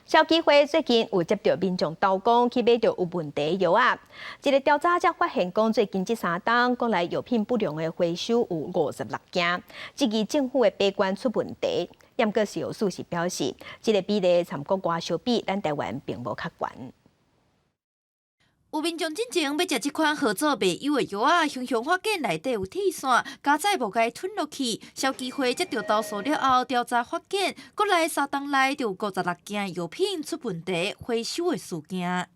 消基会最近有接到民众投稿去买到有问题的药啊，一个调查才发现，讲最近这3档国内药品不良的回收有56件，质疑政府的把关出问题。严格食药署是表示，这个比例参国外相比，咱台湾并无较悬。 有民众进前要食这款合作袂友的药啊，熊熊发现内底有铁线，加载无该吞落去。消基会接到投诉了后，调查发现，国内3档内就有56件药品出问题，回收的事件。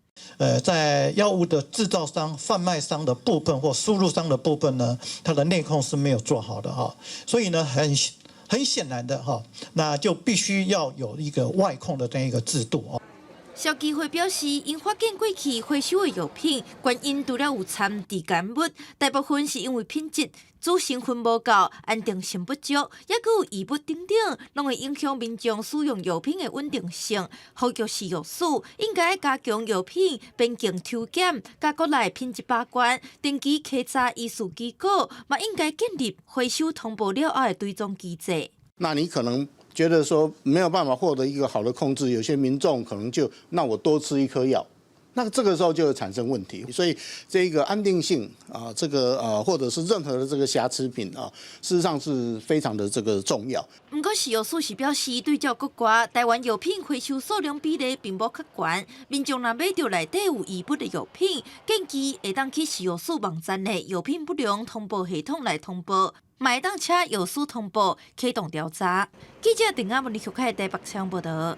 在药物的制造商、贩卖商的部分或输入商的部分呢，它的内控是没有做好的哈，所以呢，很显然的哈，那就必须要有一个外控的这样一个制度哦。 消基会表示，因发现过去回收的药品，原因除了有掺致癌物，大部分是因为品质、主成分无够、安定性不足，也佮有异物等等，拢会影响民众使用药品的稳定性。呼吁食药署应该加强药品边境抽检，甲国内品质把关，定期稽查医师机构，嘛应该建立回收通报了后的追踪机制。那你可能 觉得说没有办法获得一个好的控制，有些民众可能就那我多吃一颗药，那这个时候就会产生问题。所以这个安定性啊，这个或者是任何的这个瑕疵品啊，事实上是非常的这个重要。不过食药署是表示，对照国外，台湾药品回收数量比例并无较悬。民众若买到内底有异物的药品，建议会当去食药署网站的药品不良通报系统来通报。 买当车药师通报，启动调查。记者陈亚文、李秀凯台北采访报道。